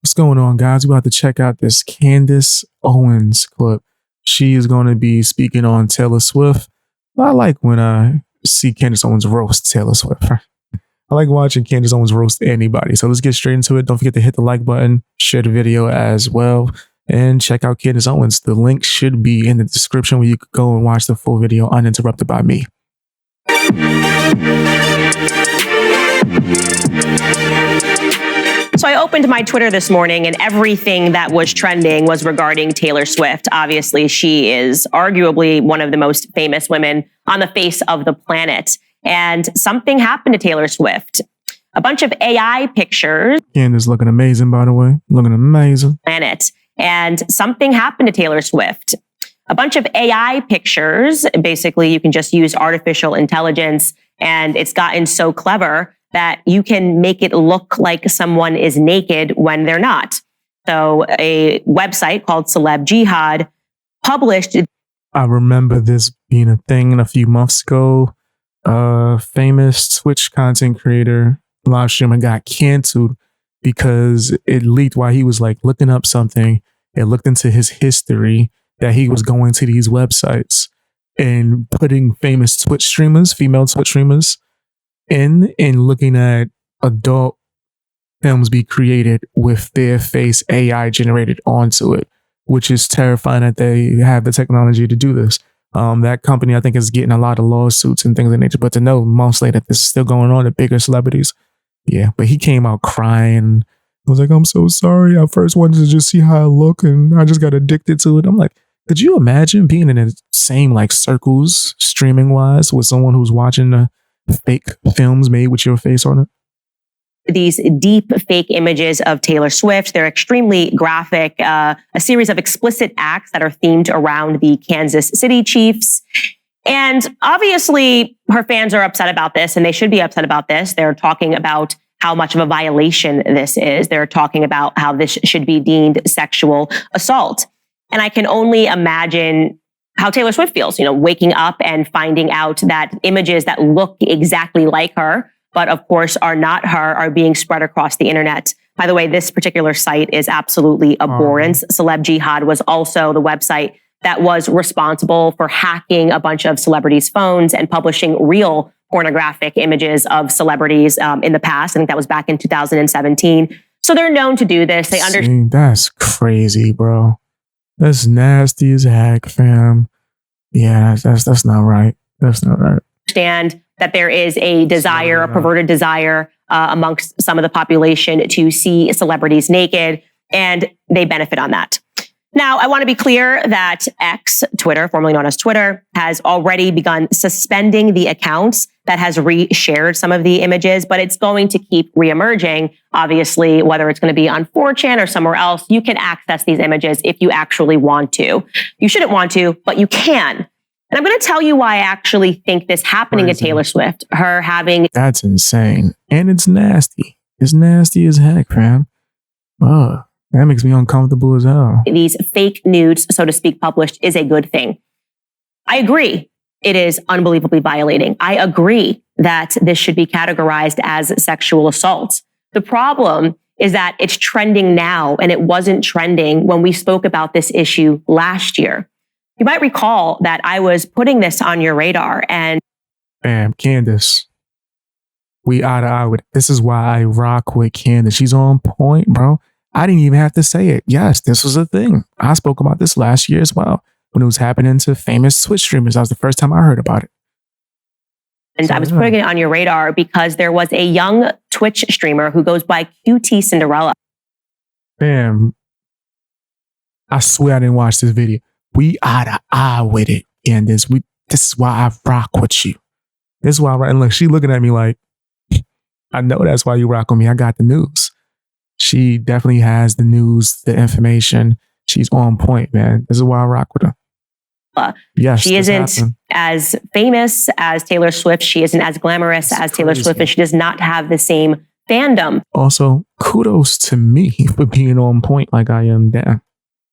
What's going on, guys? We're about to check out this Candace Owens clip. She is going to be speaking on Taylor Swift. I like when I see Candace Owens roast Taylor Swift. I like watching Candace Owens roast anybody. So let's get straight into it. Don't forget to hit the like button, share the video as well, and check out Candace Owens. The link should be in the description where you could go and watch the full video uninterrupted by me. So I opened my Twitter this morning and everything that was trending was regarding Taylor Swift. Obviously, she is arguably one of the most famous women on the face of the planet. And something happened to Taylor Swift. A bunch of AI pictures. Candace looking amazing, by the way. Looking amazing. Planet. And something happened to Taylor Swift. A bunch of AI pictures. Basically, you can just use artificial intelligence. And it's gotten so clever that you can make it look like someone is naked when they're not. So a website called Celeb Jihad published. I remember this being a thing a few months ago. Famous Twitch content creator live streamer got canceled because it leaked while he was like looking up something. It looked into his history that he was going to these websites and putting famous Twitch streamers, female Twitch streamers, in and looking at adult films be created with their face AI generated onto it, which is terrifying that they have the technology to do this. That company, I think, is getting a lot of lawsuits and things of that nature. But to know months later this is still going on to bigger celebrities, yeah. But he came out crying. I was like, I'm so sorry. I first wanted to just see how I look, and I just got addicted to it. I'm like, could you imagine being in the same like circles, streaming wise, with someone who's watching the fake films made with your face on it? These deep fake images of Taylor Swift. They're extremely graphic, a series of explicit acts that are themed around the Kansas City Chiefs. And obviously her fans are upset about this, and they should be upset about this. They're talking about how much of a violation this is. They're talking about how this should be deemed sexual assault. And I can only imagine how Taylor Swift feels, waking up and finding out that images that look exactly like her, but of course are not her, are being spread across the internet. By the way, this particular site is absolutely abhorrent. Celeb Jihad was also the website that was responsible for hacking a bunch of celebrities' phones and publishing real pornographic images of celebrities in the past. I think that was back in 2017. So they're known to do this. They understand. That's crazy, bro. That's nasty as heck, fam. Yeah, that's not right. That's not right. Understand that there is a desire, a perverted desire amongst some of the population to see celebrities naked, and they benefit on that. Now, I want to be clear that X, Twitter, formerly known as Twitter, has already begun suspending the accounts that has reshared some of the images, but it's going to keep reemerging. Obviously, whether it's going to be on 4chan or somewhere else, you can access these images if you actually want to. You shouldn't want to, but you can. And I'm going to tell you why I actually think this happening to Taylor Swift, her having... That's insane. And it's nasty. It's nasty as heck, fam. Ugh. That makes me uncomfortable as hell. These fake nudes, so to speak, published is a good thing. I agree. It is unbelievably violating. I agree that this should be categorized as sexual assault. The problem is that it's trending now, and it wasn't trending when we spoke about this issue last year. You might recall that I was putting this on your radar, and... Bam, Candace. We eye to eye with it. This is why I rock with Candace. She's on point, bro. I didn't even have to say it. Yes, this was a thing. I spoke about this last year as well, when it was happening to famous Twitch streamers. That was the first time I heard about it. And so I was putting it on your radar because there was a young Twitch streamer who goes by QT Cinderella. Bam. I swear I didn't watch this video. We eye to eye with it, Candace. This is why I rock with you. This is why I rock. And look, she looking at me like, I know that's why you rock with me. I got the news. She definitely has the news, the information. She's on point, man. This is why I rock with her. Yes, she isn't as famous as Taylor Swift. She isn't as glamorous as Taylor Swift, and she does not have the same fandom. Also, kudos to me for being on point like I am now.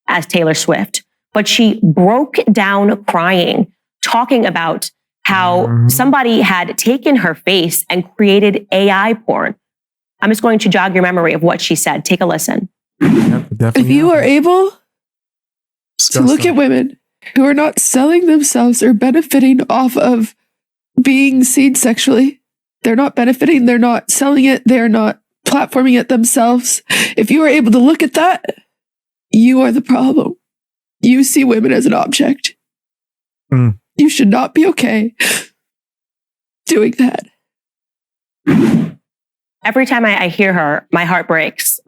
As Taylor Swift. But she broke down crying, talking about how somebody had taken her face and created AI porn. I'm just going to jog your memory of what she said. Take a listen. If you are able to look at women who are not selling themselves or benefiting off of being seen sexually, they're not benefiting, they're not selling it, they're not platforming it themselves. If you are able to look at that, you are the problem. You see women as an object. You should not be okay doing that. Every time I hear her, my heart breaks.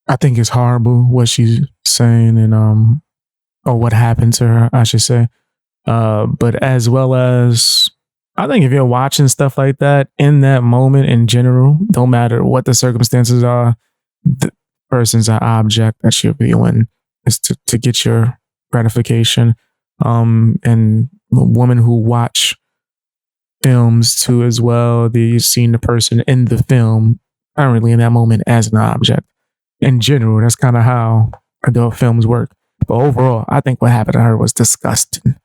I think it's horrible what she's saying and or what happened to her, I should say. But as well as, I think if you're watching stuff like that in that moment in general, no matter what the circumstances are, the person's an object that you're viewing is to get your gratification. And women who watch films too as well, you've seen the person in the film currently in that moment as an object. In general, that's kind of how adult films work. But overall, I think what happened to her was disgusting.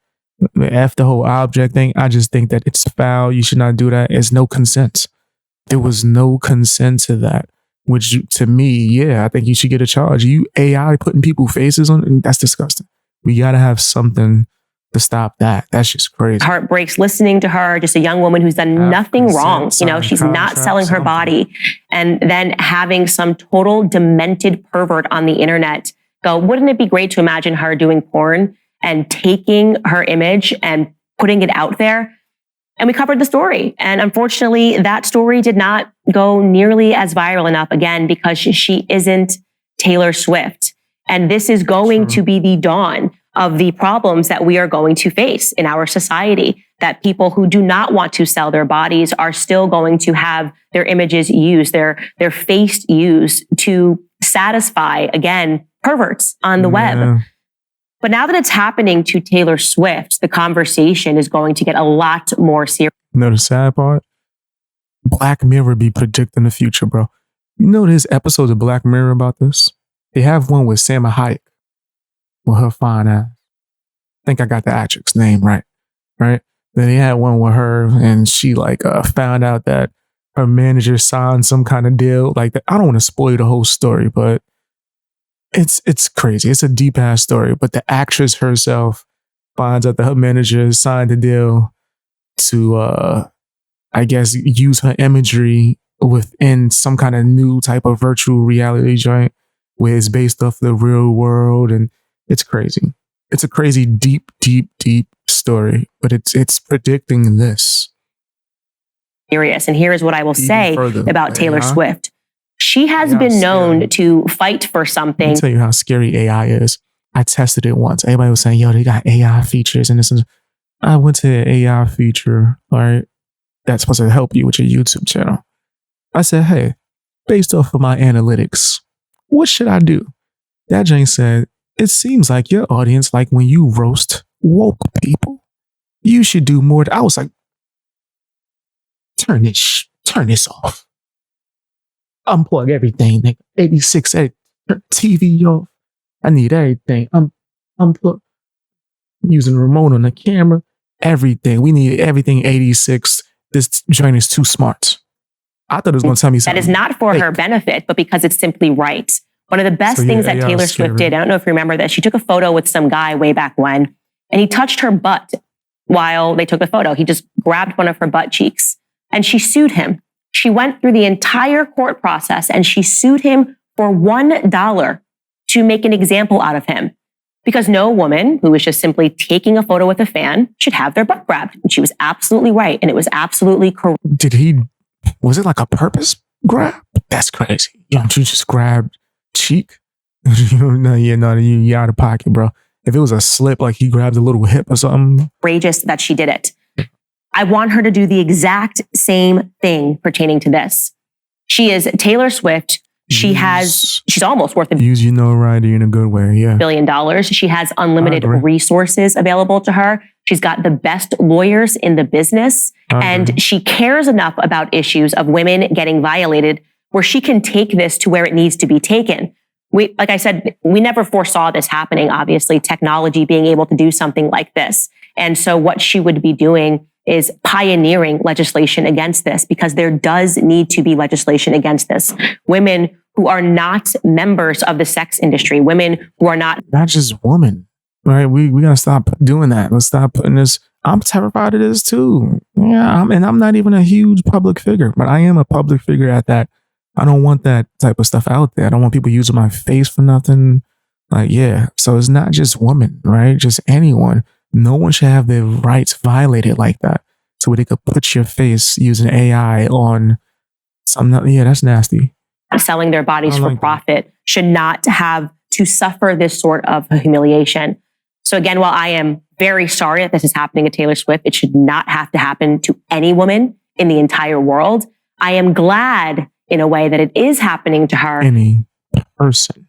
After the whole object thing, I just think that it's foul. You should not do that. There's no consent. There was no consent to that, which to me, yeah, I think you should get a charge. You AI putting people's faces on, that's disgusting. We got to have something to stop that. That's just crazy. Heart breaks listening to her, just a young woman who's done nothing wrong. You know, she's not selling her body. And then having some total demented pervert on the internet go, wouldn't it be great to imagine her doing porn and taking her image and putting it out there? And we covered the story. And unfortunately, that story did not go nearly as viral enough, again, because she isn't Taylor Swift. And this is going to be the dawn of the problems that we are going to face in our society, that people who do not want to sell their bodies are still going to have their images used, their face used to satisfy, again, perverts on the web. But now that it's happening to Taylor Swift, the conversation is going to get a lot more serious. You know the sad part? Black Mirror be predicting the future, bro. You know there's episodes of Black Mirror about this? They have one with Salma Hayek, with her fine ass. I think I got the actress name right? Then they had one with her, and she found out that her manager signed some kind of deal like that. I don't want to spoil the whole story, but it's crazy. It's a deep ass story. But the actress herself finds out that her manager signed a deal to, I guess, use her imagery within some kind of new type of virtual reality joint where it's based off the real world, and it's crazy. It's a crazy, deep story, but it's predicting this. Serious. And here is what I will say about Taylor Swift. She has been known to fight for something. Let me tell you how scary AI is. I tested it once. Everybody was saying, yo, they got AI features and this. I went to the AI feature, all right, that's supposed to help you with your YouTube channel. I said, hey, based off of my analytics, what should I do? That Jane said, it seems like your audience, like when you roast woke people, you should do more. I was like, turn this off. Unplug everything, nigga. 86, turn TV off. I need everything. Unplug. I'm using the remote on the camera. Everything. We need everything 86. This joint is too smart. I thought it was going to tell me something. That is not for her benefit, but because it's simply right. One of the best things that Taylor Swift did, I don't know if you remember this, she took a photo with some guy way back when, and he touched her butt while they took the photo. He just grabbed one of her butt cheeks, and she sued him. She went through the entire court process, and she sued him for $1 to make an example out of him. Because no woman who was just simply taking a photo with a fan should have their butt grabbed. And she was absolutely right, and it was absolutely correct. Was it like a purpose grab? That's crazy. You just grabbed cheek? You're out of pocket, bro. If it was a slip, like he grabbed a little hip or something. Outrageous that she did it. I want her to do the exact same thing pertaining to this. She is Taylor Swift. She's almost worth use your notoriety in a good way. Yeah. $1 billion. She has unlimited resources available to her. She's got the best lawyers in the business, and she cares enough about issues of women getting violated where she can take this to where it needs to be taken. Like I said, we never foresaw this happening, obviously, technology being able to do something like this. And so what she would be doing is pioneering legislation against this, because there does need to be legislation against this. Women who are not members of the sex industry, women who are not just women, right? We gotta stop doing that. Let's stop putting this. I'm terrified of this too. Yeah, I'm not even a huge public figure, but I am a public figure at that. I don't want that type of stuff out there. I don't want people using my face for nothing. Like, yeah. So it's not just women, right? Just anyone. No one should have their rights violated like that. So where they could put your face using AI on something. Yeah, that's nasty. Selling their bodies for profit should not have to suffer this sort of humiliation. So again, while I am very sorry that this is happening to Taylor Swift, it should not have to happen to any woman in the entire world. I am glad in a way that it is happening to her. Any person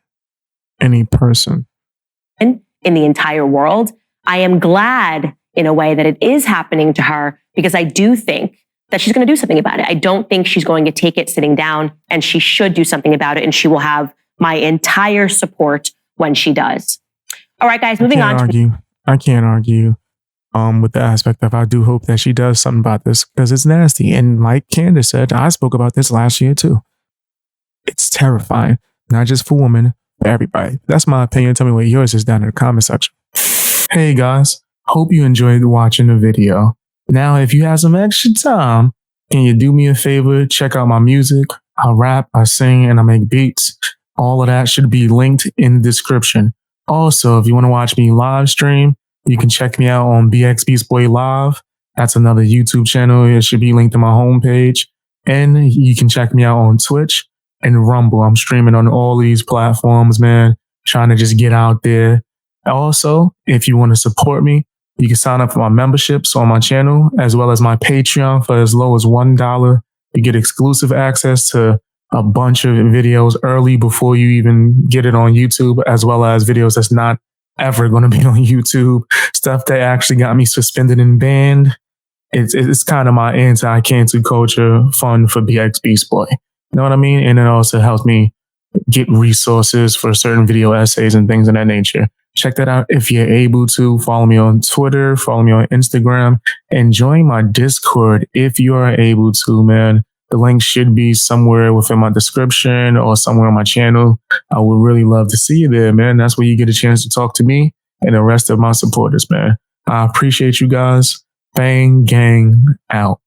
in the entire world. I am glad in a way that it is happening to her, because I do think that she's going to do something about it. I don't think she's going to take it sitting down, and she should do something about it. And she will have my entire support when she does. All right, guys, moving on. I can't argue with the aspect of, I do hope that she does something about this, because it's nasty. And like Candace said, I spoke about this last year too. It's terrifying, not just for women, for everybody. That's my opinion. Tell me what yours is down in the comment section. Hey guys, hope you enjoyed watching the video. Now, if you have some extra time, can you do me a favor? Check out my music. I rap, I sing, and I make beats. All of that should be linked in the description. Also, if you want to watch me live stream, you can check me out on BX Beast Boy Live. That's another YouTube channel. It should be linked to my homepage. And you can check me out on Twitch and Rumble. I'm streaming on all these platforms, man. Trying to just get out there. Also, if you want to support me, you can sign up for my memberships on my channel, as well as my Patreon for as low as $1. You get exclusive access to a bunch of videos early before you even get it on YouTube, as well as videos that's not ever going to be on YouTube. Stuff that actually got me suspended and banned. It's kind of my anti-cancel culture fund for BX Beast Boy. You know what I mean? And it also helps me get resources for certain video essays and things of that nature. Check that out if you're able to. Follow me on Twitter, follow me on Instagram, and join my Discord if you are able to, man. The link should be somewhere within my description or somewhere on my channel. I would really love to see you there, man. That's where you get a chance to talk to me and the rest of my supporters, man. I appreciate you guys. Bang, gang, out.